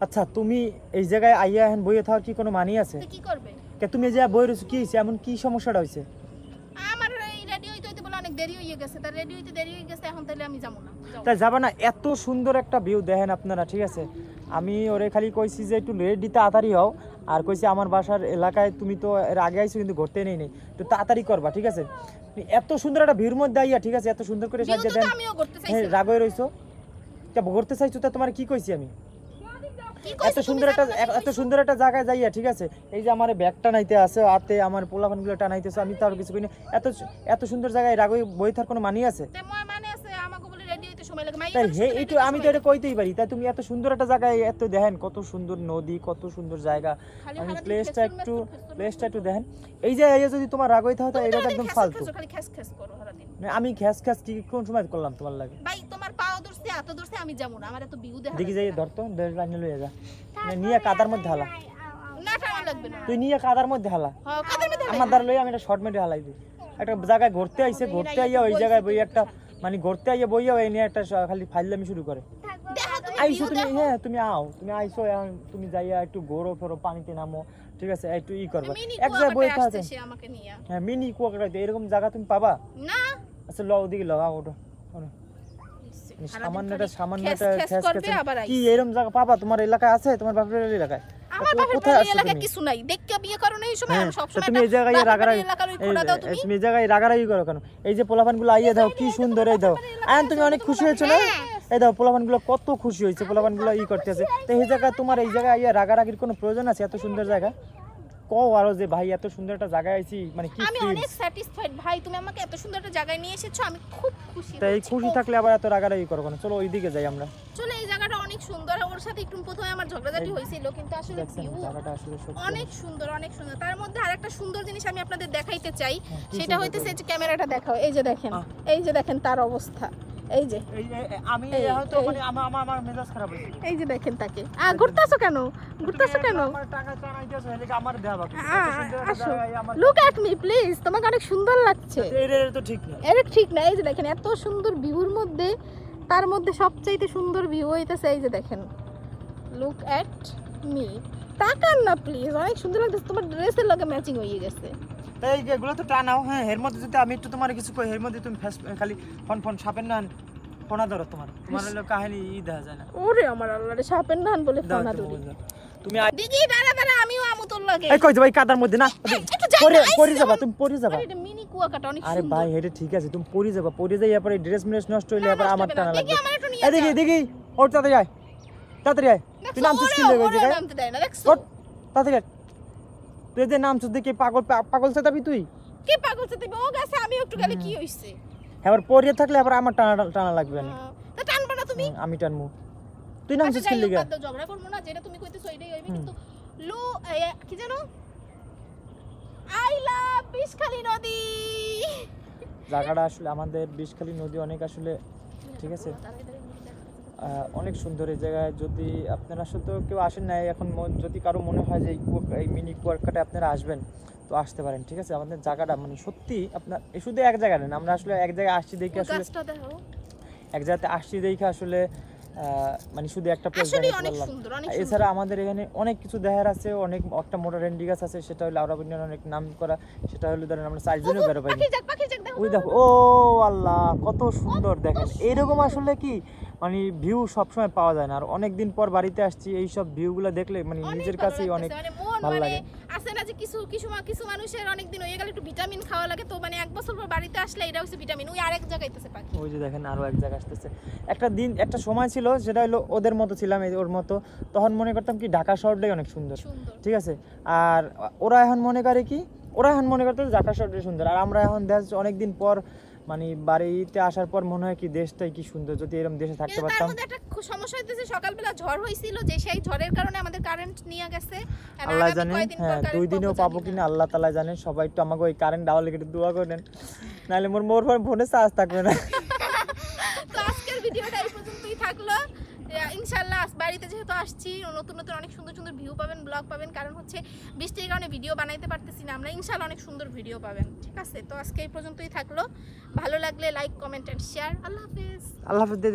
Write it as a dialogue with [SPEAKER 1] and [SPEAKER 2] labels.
[SPEAKER 1] আচ্ছা তুমি এই জায়গায় আইয়া এখন বইয়ে থাকার কি কোনো মানি আছে?
[SPEAKER 2] কি করবে?
[SPEAKER 1] কে তুমি যে বই রইছো কি হইছে, এমন কি সমস্যাটা হইছে?
[SPEAKER 2] আমার এই রেডি হইতে বলে অনেক দেরি হয়ে গেছে, তার রেডি হইতে দেরি হয়ে গেছে, এখন তাহলে আমি যাব না।
[SPEAKER 1] তাই যাবা না? এত সুন্দর একটা ভিউ দেখেন আপনারা, ঠিক আছে? আমি ওরে খালি কইছি যে একটু রেডি তাড়াতাড়ি হও, আর কইছি আমার বাসার এলাকায় তুমি তো এর আগে আইছো কিন্তু ঘুরতে নেই নেই, একটু তাড়াতাড়ি করবা, ঠিক আছে? এত সুন্দর একটা ভিউর মধ্যে আইয়া, ঠিক আছে, এত সুন্দর করে সাজিয়ে দেন।
[SPEAKER 2] আমিও করতে চাইছি।
[SPEAKER 1] হ্যাঁ রাগ হয়ে রইছো, তা ঘুরতে চাইছো, তা তোমার কি কইছি আমি? এত সুন্দর একটা জায়গায় যাইয়া, ঠিক আছে, এই যে আমার ব্যাগ টানাইতে আছে হাতে, আমার পোলাপানগুলো টানাইতেছে, আমি তার কিছু কইনি। এত সুন্দর জায়গায় রাগ হয়ে বই থাকার কোনো মানি আছে?
[SPEAKER 2] মানে আছে আমাকে বলে রেডি হইতে সময় লাগে।
[SPEAKER 1] তাই হে এইটু আমি তো এটা কইতেই পারি। তাই তুমি এত সুন্দর একটা জায়গায়, এত দেখেন কত সুন্দর নদী, কত সুন্দর জায়গা, আমি প্লেসটা একটু দেখেন। এই যে এই যদি তোমার রাগ হইতে হয় তো এটা একদম ফালতু।
[SPEAKER 2] খালি খেস খেস করো সারাদিন।
[SPEAKER 1] আমি খেস কি কোন সময় করলাম তোমার লাগে?
[SPEAKER 2] ভাই তোমার পাও ধরছে, হাত ধরছে, আমি যাবো না, আমার এত ভিউ দেখা।
[SPEAKER 1] দেখি যাই ধরতো, দেড় লাইনে লইয়া যা, নিয়ে কাদার মধ্যে হালা।
[SPEAKER 2] না টাকা লাগবে না,
[SPEAKER 1] তুই নিয়ে কাদার মধ্যে হালা।
[SPEAKER 2] হ্যাঁ কাদের মধ্যে
[SPEAKER 1] আমার দ্বারা লই, আমি একটা শর্ট মেটে হালাই দিই। একটা জায়গায় ঘুরতে আইছে, ঘুরতে আইয়া ওই জায়গায় বই একটা মানে ঘুরতে আইয়া বইয়া এই নিয়ে একটা খালি ফাইললামি শুরু করে। আইছো তুমি, হ্যাঁ তুমি আইছো, এখন তুমি যাইয়া একটু ঘোরো ফেরো, পানিতে নামো, ঠিক আছে, একটু ই করবা। এক জায়গায় বই থাকে, হ্যাঁ মিনি কুয়াকাটা, এরকম জায়গা তুমি পাবা না? আচ্ছা লও দিকে লও, ওটা সামান্য একটা কি এরকম জায়গা পাবা? তোমার এলাকায় আছে? তোমার বাপের এলাকায়?
[SPEAKER 2] আমার বাপের এলাকায় কিছু নাই, দেখতে বিয়ে করো না এই সময়। আমি সব সময়
[SPEAKER 1] তুমি এই জায়গায় তুমি এই জায়গায় রাগারাগি করো কেন? এই যে পোলাপানগুলো আইয়া দাও, কি সুন্দর, এই দাও আয়ন, তুমি অনেক খুশি হয়েছো না? এই দাও পোলাপানগুলো কত খুশি হয়েছে, পোলাপানগুলো ই করতেছে। তো এই জায়গায় তোমার এই জায়গায় আইয়া রাগারাগির কোনো প্রয়োজন আছে? এত সুন্দর জায়গা কও আরো যে ভাই এত সুন্দর একটা জায়গায় আইছি, মানে কি
[SPEAKER 2] আমি অনেক স্যাটিসফাইড ভাই, তুমি আমাকে এত সুন্দর একটা জায়গায় নিয়ে এসেছো, আমি খুব খুশি।
[SPEAKER 1] তাই খুশি থাকলে আবার এত রাগারাগি করো কেন? চলো ওইদিকে যাই আমরা।
[SPEAKER 2] চলো, এই জায়গাটা অনেক সুন্দর। ওর সাথে একটু প্রথমে আমার ঝগড়াঝাটি হয়েছিল, কিন্তু আসলে
[SPEAKER 1] জায়গাটা আসলে সত্যি
[SPEAKER 2] অনেক সুন্দর, অনেক সুন্দর। তার মধ্যে আরেকটা সুন্দর জিনিস আমি আপনাদের দেখাইতে চাই, সেটা হইতেছে যে ক্যামেরাটা দেখাও, এই যে দেখেন, এই যে দেখেন তার অবস্থা, এই যে
[SPEAKER 1] আমি হয়তো মানে আমার মেজাজ খারাপ হইছে।
[SPEAKER 2] এই যে দেখেন তাকে। ঘুরতাছো কেন?
[SPEAKER 1] আমার টাকা চাইতেছো, এদিকে আমার দেয়া বাকি।
[SPEAKER 2] লুক এট মি প্লিজ, তোমাকে অনেক সুন্দর লাগছে।
[SPEAKER 1] এটা তো ঠিক না,
[SPEAKER 2] এটা ঠিক না। এই যে দেখেন এত সুন্দর ভিউর মধ্যে, তার মধ্যে সবচাইতে সুন্দর ভিউ হইতেছে এই যে দেখেন। লুক এট মি, তাকান না প্লিজ, অনেক সুন্দর লাগতেছে, তোমার ড্রেসের লগে ম্যাচিং হয়ে গেছে।
[SPEAKER 1] তাই এগুলো তো টানাও। হ্যাঁ এর মধ্যে যদি আমি একটু তোমার কিছু কই, এর মধ্যে তুমি খালি ফোন সাপেন না ফোনা ধরো, তোমার হলো কাহিনী ই দেখা যায় না।
[SPEAKER 2] ওরে আমার আল্লাহ রে, সাপের নান বলে ফোনা ধরি
[SPEAKER 1] তুমি।
[SPEAKER 2] দেখি দাঁড়া আমিও আমু তোর লাগে।
[SPEAKER 1] এই কই যাবা? এই কাদার মধ্যে না পড়ে যাবা, তুমি পড়ে যাবা।
[SPEAKER 2] এটা মিনি কুয়াকাটা অনেক সুন্দর।
[SPEAKER 1] আরে ভাই এটা ঠিক আছে, তুমি পড়ে যাবা, পড়ে যাই এরপর ড্রেস নষ্ট হইলে এরপর আমার টানা লাগবে। এই দেখি ওর তাড়াতাড়ি আয়, তুই নামছিস কি লাগে জায়গায়?
[SPEAKER 2] নামতে দেয় না, দেখছো?
[SPEAKER 1] তাড়াতাড়ি তুই যে নামছিস দেখি পাগল সেটাবি তুই।
[SPEAKER 2] কি পাগল সেটাবি? ও গেছে, আমি একটু গেলে কি হইছে?
[SPEAKER 1] এবার পড়ে থাকলে এবার আমার টানা লাগবে না।
[SPEAKER 2] তা টানবা না তুমি?
[SPEAKER 1] আমি টানমু। তুই নামছিস কি লাগে?
[SPEAKER 2] ঝগড়া করব না, যেটা তুমি কইতেছো এটাই হইবে, কিন্তু কি জানো, আই লাভ বিষখালী নদী।
[SPEAKER 1] জায়গাটা আসলে আমাদের বিষখালী নদী অনেক আসলে, ঠিক আছে, অনেক সুন্দর এই জায়গায়। যদি আপনারা আসলে কেউ আসেন না এখন, যদি কারো মনে হয় যে এই মিনি কুয়াকাটায় আপনারা আসবেন তো আসতে পারেন, ঠিক আছে? আমাদের জায়গাটা মানে সত্যি আপনার শুধু এক জায়গা নেন, আমরা আসলে এক জায়গায় আসছি দেখে আসলে এক জায়গাতে আসছি দেখে আসলে মানে শুধু একটা প্লেস বললাম। এছাড়া আমাদের এখানে অনেক কিছু দেখার আছে, অনেক একটা মোটা রেন্ডি গাছ আছে, সেটা হলো আরবিনের অনেক নাম করা, সেটা হলো ধরেন আমরা 4 জনও বের পাই। ওই দেখো, ও আল্লাহ কত সুন্দর দেখেন। এরকম আসলে কি মানে ভিউ সবসময় পাওয়া যায় না, আর অনেকদিন পর বাড়িতে আসছি, এই সব ভিউগুলো দেখলে মানে নিজের কাছেই অনেক ভালো লাগে।
[SPEAKER 2] আছে না যে কিছু মানুষের অনেক দিন হয়ে গেল একটু ভিটামিন খাওয়া লাগে, তো মানে 1 বছর পর বাড়িতে আসলে এটা হচ্ছে ভিটামিন, ওই আরেক জায়গায় আইতেছে পাখি।
[SPEAKER 1] ওই যে দেখেন আরো এক জায়গা আসতেছে। একটা সময় ছিল সেটা হলো ওদের মতো ছিলাম, ওর মতো, তখন মনে করতাম কি ঢাকা শহরটাই অনেক সুন্দর, ঠিক আছে? আর ওরা এখন মনে করতে ঢাকা শহরটাই সুন্দর, আর আমরা এখন অনেকদিন পর মানে বাড়িতে আসার পর মনে হয় কি দেশটাই কি সুন্দর, যদি এরকম দেশে থাকতে পারতাম।
[SPEAKER 2] তার মধ্যে একটা সমস্যা হইতেছে, সকালবেলা ঝড় হইছিল, যে সেই ঝড়ের কারণে আমাদের কারেন্ট নিয়ে গেছে।
[SPEAKER 1] আল্লাহ জানে, হ্যাঁ 2 দিনেও পাবো কিনা আল্লাহ তাআলা জানে। সবাই একটু আমাকে ওই কারেন্ট দেওয়ার লেগে দোয়া করেন, নাহলে মোর ফোনে চার্জ থাকবে না।
[SPEAKER 2] তো আজকের ভিডিওটা এই পর্যন্তই থাকলো। ইনশাআল্লাহ বাড়িতে যেহেতু আসছি, নতুন অনেক সুন্দর ভিউ পাবেন, ব্লগ পাবেন, কারণ হচ্ছে বৃষ্টির কারণে ভিডিও বানাইতে পারতেছি না আমরা। ইনশাআল্লাহ অনেক সুন্দর ভিডিও পাবেন, ঠিক আছে? তো আজকে এই পর্যন্তই থাকলো। ভালো লাগলে লাইক, কমেন্ট এন্ড শেয়ার। আল্লাহ হাফেজ।
[SPEAKER 1] আল্লাহ হাফেজ। দে